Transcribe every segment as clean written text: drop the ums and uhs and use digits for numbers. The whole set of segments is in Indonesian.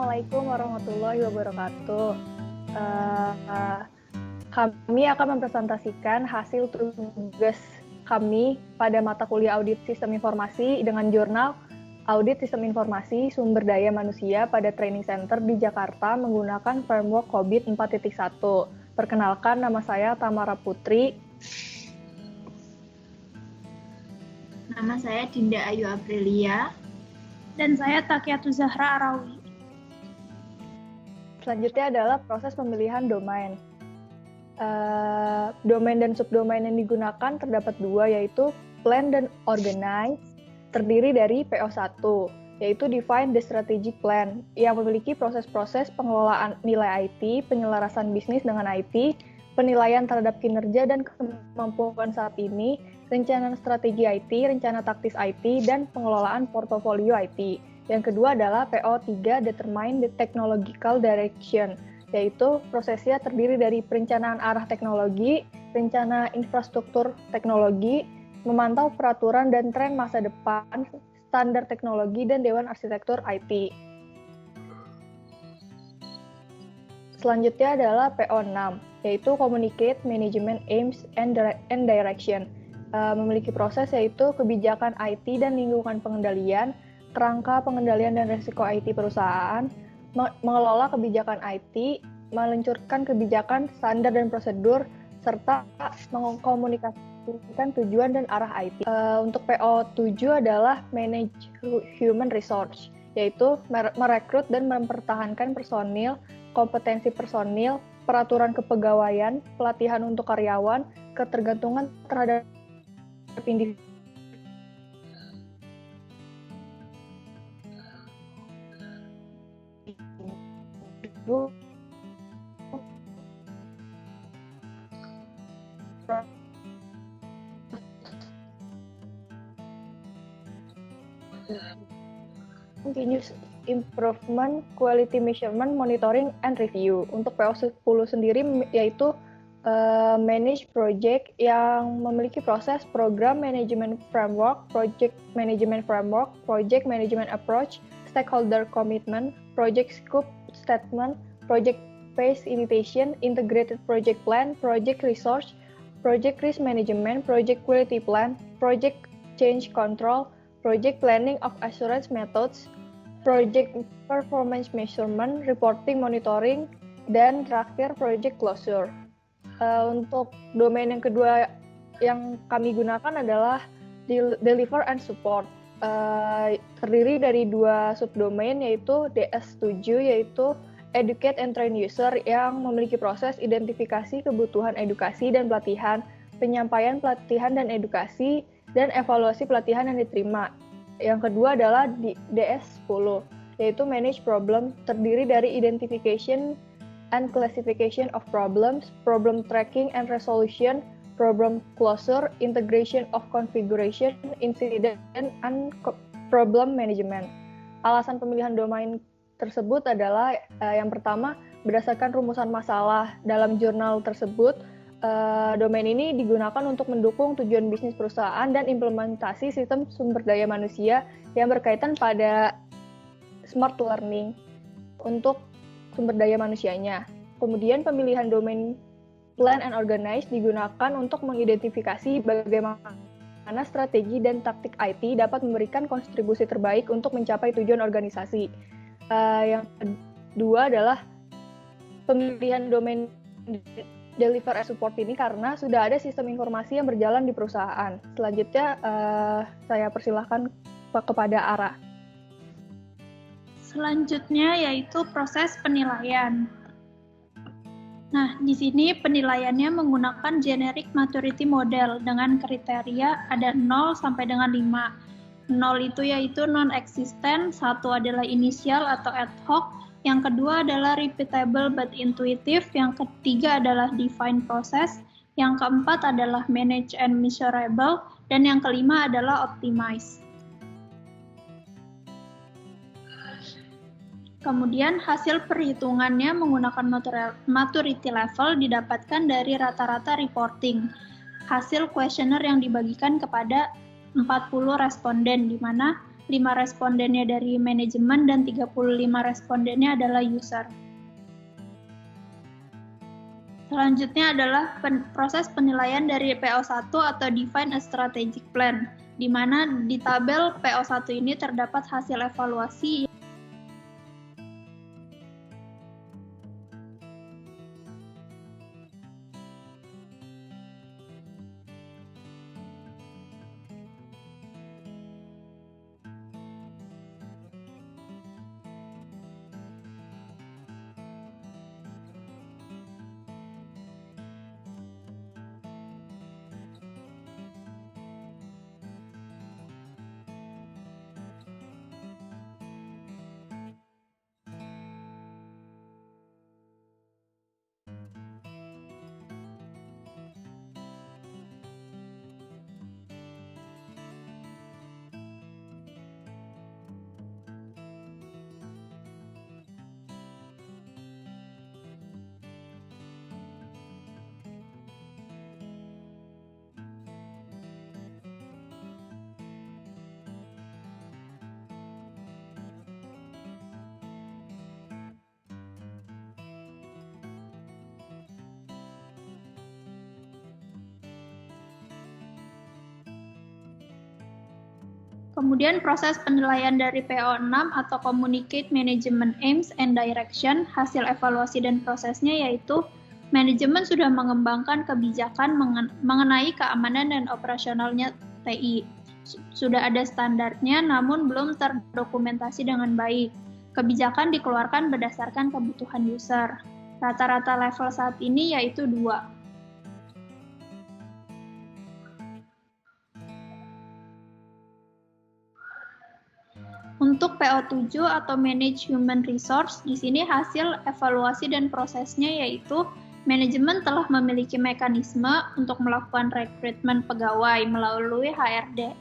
Assalamualaikum warahmatullahi wabarakatuh. Kami akan mempresentasikan hasil tugas kami pada mata kuliah Audit Sistem Informasi dengan jurnal Audit Sistem Informasi Sumber Daya Manusia pada Training Center di Jakarta menggunakan framework COVID 4.1. Perkenalkan, nama saya Tamara Putri. Nama saya Dinda Ayu Aprilia. Dan saya Takiatu Zahra Arawi. Selanjutnya adalah proses pemilihan domain. Domain dan subdomain yang digunakan terdapat dua, yaitu plan dan organize, terdiri dari PO1, yaitu define the strategic plan, yang memiliki proses-proses pengelolaan nilai IT, penyelarasan bisnis dengan IT, penilaian terhadap kinerja dan kemampuan saat ini, rencana strategi IT, rencana taktis IT, dan pengelolaan portofolio IT. Yang kedua adalah PO3, Determine the Technological Direction, yaitu prosesnya terdiri dari perencanaan arah teknologi, rencana infrastruktur teknologi, memantau peraturan dan tren masa depan, standar teknologi, dan Dewan Arsitektur IT. Selanjutnya adalah PO6, yaitu Communicate Management Aims and Direction. Memiliki proses yaitu kebijakan IT dan lingkungan pengendalian, kerangka pengendalian dan risiko IT perusahaan, mengelola kebijakan IT, meluncurkan kebijakan, standar dan prosedur, serta mengkomunikasikan tujuan dan arah IT. Untuk PO7 adalah Manage Human Resource, yaitu merekrut dan mempertahankan personil, kompetensi personil, peraturan kepegawaian, pelatihan untuk karyawan, ketergantungan terhadap individu, continuous improvement, quality measurement, monitoring, and review. Untuk PO10 sendiri yaitu manage project yang memiliki proses program management framework, project management framework, project management approach, stakeholder commitment, project scope statement, project phase initiation, integrated project plan, project resource, project risk management, project quality plan, project change control, project planning of assurance methods, project performance measurement, reporting, monitoring, dan terakhir project closure. Untuk domain yang kedua yang kami gunakan adalah deliver and support. Terdiri dari dua subdomain, yaitu DS7, yaitu educate and train user, yang memiliki proses identifikasi kebutuhan edukasi dan pelatihan, penyampaian pelatihan dan edukasi, dan evaluasi pelatihan yang diterima. Yang kedua adalah DS10, yaitu manage problem, terdiri dari identification and classification of problems, problem tracking and resolution, problem closure, integration of configuration, incident, and problem management. Alasan pemilihan domain tersebut adalah yang pertama, berdasarkan rumusan masalah dalam jurnal tersebut, domain ini digunakan untuk mendukung tujuan bisnis perusahaan dan implementasi sistem sumber daya manusia yang berkaitan pada smart learning untuk sumber daya manusianya. Kemudian pemilihan domain plan and organize digunakan untuk mengidentifikasi bagaimana strategi dan taktik IT dapat memberikan kontribusi terbaik untuk mencapai tujuan organisasi. Yang kedua adalah pemilihan domain deliver and support ini karena sudah ada sistem informasi yang berjalan di perusahaan. Selanjutnya saya persilahkan kepada Ara. Selanjutnya yaitu proses penilaian. Nah, di sini penilaiannya menggunakan generic maturity model dengan kriteria ada 0 sampai dengan 5. 0 itu yaitu non-existent, 1 adalah inisial atau ad hoc, yang kedua adalah repeatable but intuitive, yang ketiga adalah define process, yang keempat adalah manage and measurable, dan yang kelima adalah optimize. Kemudian hasil perhitungannya menggunakan maturity level didapatkan dari rata-rata reporting. Hasil kuesioner yang dibagikan kepada 40 responden, di mana 5 respondennya dari manajemen dan 35 respondennya adalah user. Selanjutnya adalah proses penilaian dari PO1 atau Define a Strategic Plan, di mana di tabel PO1 ini terdapat hasil evaluasi Kemudian proses penilaian dari PO6 atau Communicate Management Aims and Direction, hasil evaluasi dan prosesnya yaitu manajemen sudah mengembangkan kebijakan mengenai keamanan dan operasionalnya TI. Sudah ada standarnya namun belum terdokumentasi dengan baik. Kebijakan dikeluarkan berdasarkan kebutuhan user. Rata-rata level saat ini yaitu 2. Untuk PO7 atau Manage Human Resource, di sini hasil evaluasi dan prosesnya yaitu manajemen telah memiliki mekanisme untuk melakukan rekrutmen pegawai melalui HRD.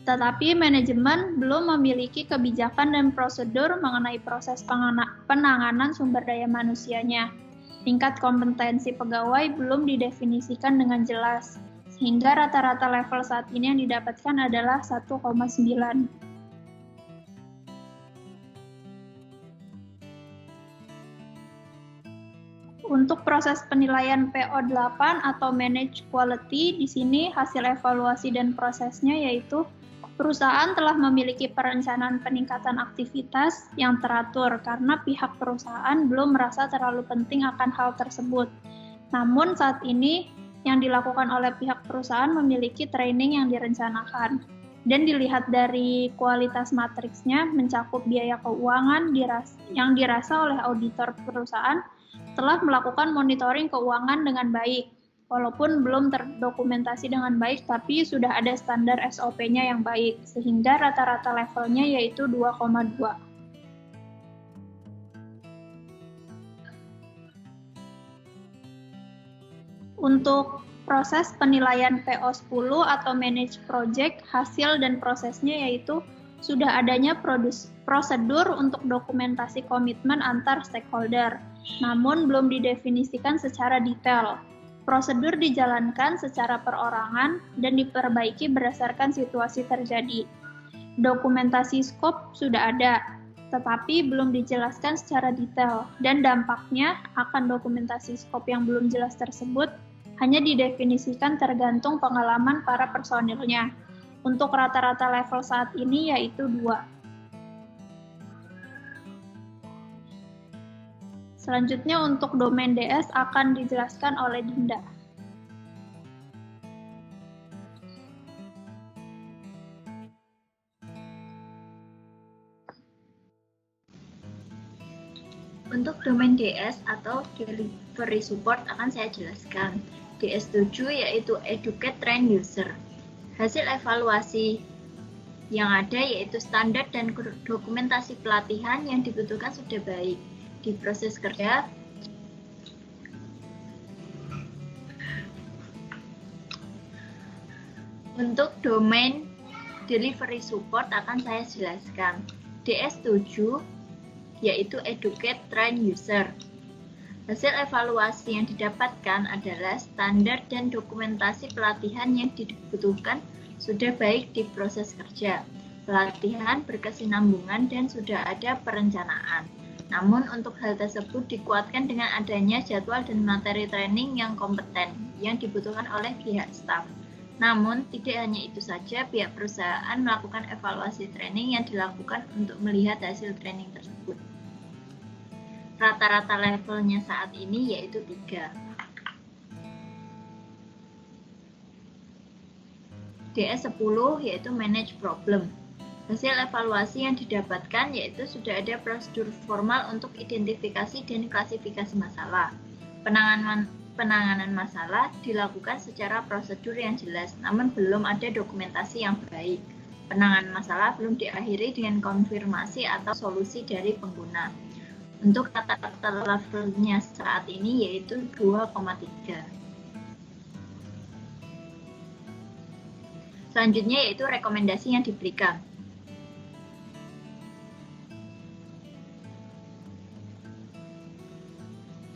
Tetapi manajemen belum memiliki kebijakan dan prosedur mengenai proses penanganan sumber daya manusianya. Tingkat kompetensi pegawai belum didefinisikan dengan jelas, sehingga rata-rata level saat ini yang didapatkan adalah 1,9. Untuk proses penilaian PO8 atau Manage Quality, di sini hasil evaluasi dan prosesnya yaitu perusahaan telah memiliki perencanaan peningkatan aktivitas yang teratur karena pihak perusahaan belum merasa terlalu penting akan hal tersebut. Namun saat ini yang dilakukan oleh pihak perusahaan memiliki training yang direncanakan. Dan dilihat dari kualitas matriksnya mencakup biaya keuangan yang dirasa oleh auditor perusahaan telah melakukan monitoring keuangan dengan baik, walaupun belum terdokumentasi dengan baik, tapi sudah ada standar SOP-nya yang baik, sehingga rata-rata levelnya yaitu 2,2. Untuk proses penilaian PO10 atau Manage Project, hasil dan prosesnya yaitu sudah adanya prosedur untuk dokumentasi komitmen antar stakeholder, namun belum didefinisikan secara detail. Prosedur dijalankan secara perorangan dan diperbaiki berdasarkan situasi terjadi. Dokumentasi skop sudah ada, tetapi belum dijelaskan secara detail, dan dampaknya akan dokumentasi skop yang belum jelas tersebut hanya didefinisikan tergantung pengalaman para personilnya. Untuk rata-rata level saat ini yaitu 2. Selanjutnya untuk domain DS akan dijelaskan oleh Dinda. Untuk domain DS atau Delivery Support akan saya jelaskan. DS7 yaitu Educate Train User. Hasil evaluasi yang ada yaitu standar dan dokumentasi pelatihan yang dibutuhkan sudah baik. Di proses kerja, untuk domain Delivery Support akan saya jelaskan. DS7 yaitu Educate Train User. Hasil evaluasi yang didapatkan adalah standar dan dokumentasi pelatihan yang dibutuhkan sudah baik di proses kerja. pelatihan berkesinambungan dan sudah ada perencanaan. Namun untuk hal tersebut dikuatkan dengan adanya jadwal dan materi training yang kompeten yang dibutuhkan oleh pihak staf. Namun tidak hanya itu saja, pihak perusahaan melakukan evaluasi training yang dilakukan untuk melihat hasil training tersebut. Rata-rata levelnya saat ini yaitu 3. DS10 yaitu Manage Problem. Hasil evaluasi yang didapatkan yaitu sudah ada prosedur formal untuk identifikasi dan klasifikasi masalah. Penanganan masalah dilakukan secara prosedur yang jelas, namun belum ada dokumentasi yang baik. Penanganan masalah belum diakhiri dengan konfirmasi atau solusi dari pengguna. Untuk rata-rata levelnya saat ini yaitu 2,3. Selanjutnya yaitu rekomendasi yang diberikan.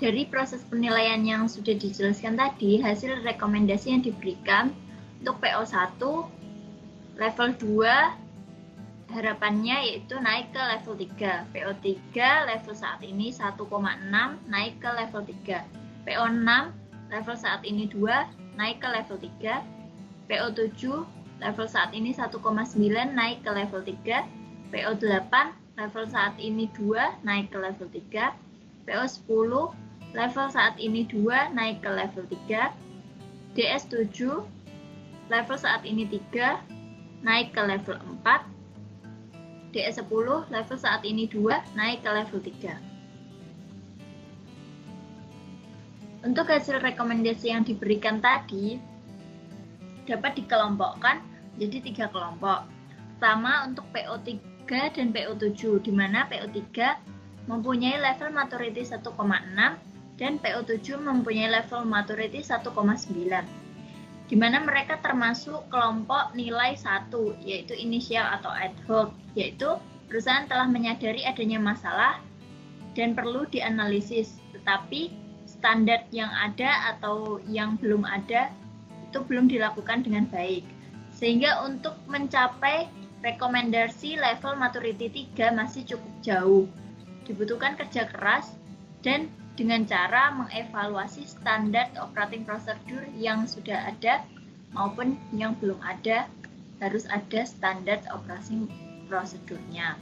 Dari proses penilaian yang sudah dijelaskan tadi, hasil rekomendasi yang diberikan untuk PO1 level 2 harapannya yaitu naik ke level 3. PO3 level saat ini 1,6 naik ke level 3. PO6 level saat ini 2 naik ke level 3. PO7 level saat ini 1,9 naik ke level 3. PO8 level saat ini 2 naik ke level 3. PO10 level saat ini 2 naik ke level 3. DS7 level saat ini 3 naik ke level 4. DS10 level saat ini 2 naik ke level 3. Untuk hasil rekomendasi yang diberikan tadi dapat dikelompokkan jadi 3 kelompok. Pertama untuk PO3 dan PO7, di mana PO3 mempunyai level maturity 1,6 dan PO7 mempunyai level maturity 1,9. Di mana mereka termasuk kelompok nilai 1, yaitu inisial atau ad hoc, yaitu perusahaan telah menyadari adanya masalah dan perlu dianalisis, tetapi standar yang ada atau yang belum ada itu belum dilakukan dengan baik. Sehingga untuk mencapai rekomendasi level maturity 3 masih cukup jauh. Dibutuhkan kerja keras dan dengan cara mengevaluasi standar operating procedure yang sudah ada maupun yang belum ada, harus ada standar operasi prosedurnya.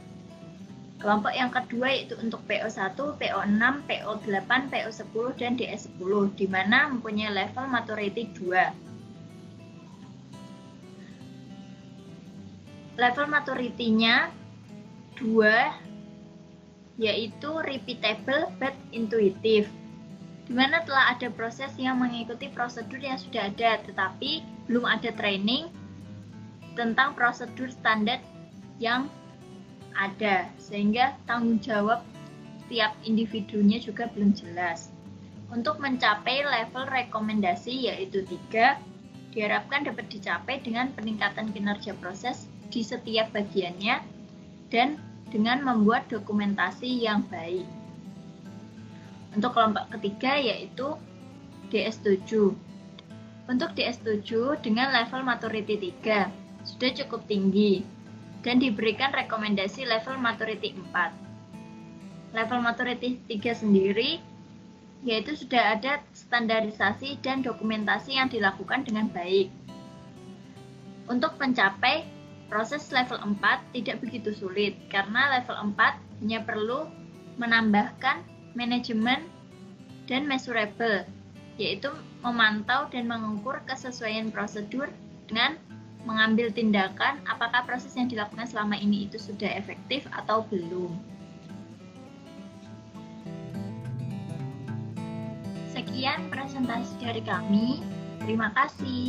Kelompok yang kedua yaitu untuk PO1, PO6, PO8, PO10, dan DS10, di mana mempunyai level maturity 2. Level maturity-nya 2 yaitu repeatable but intuitive, di mana telah ada proses yang mengikuti prosedur yang sudah ada, tetapi belum ada training tentang prosedur standar yang ada, sehingga tanggung jawab setiap individunya juga belum jelas. Untuk mencapai level rekomendasi yaitu 3, diharapkan dapat dicapai dengan peningkatan kinerja proses di setiap bagiannya dan dengan membuat dokumentasi yang baik. Untuk kelompok ketiga yaitu DS7. Untuk DS7 dengan level maturity 3 sudah cukup tinggi dan diberikan rekomendasi level maturity 4. Level maturity 3 sendiri yaitu sudah ada standarisasi dan dokumentasi yang dilakukan dengan baik. Untuk mencapai proses level 4 tidak begitu sulit karena level 4 hanya perlu menambahkan manajemen dan measurable, yaitu memantau dan mengukur kesesuaian prosedur dengan mengambil tindakan apakah proses yang dilakukan selama ini itu sudah efektif atau belum. Sekian presentasi dari kami. Terima kasih.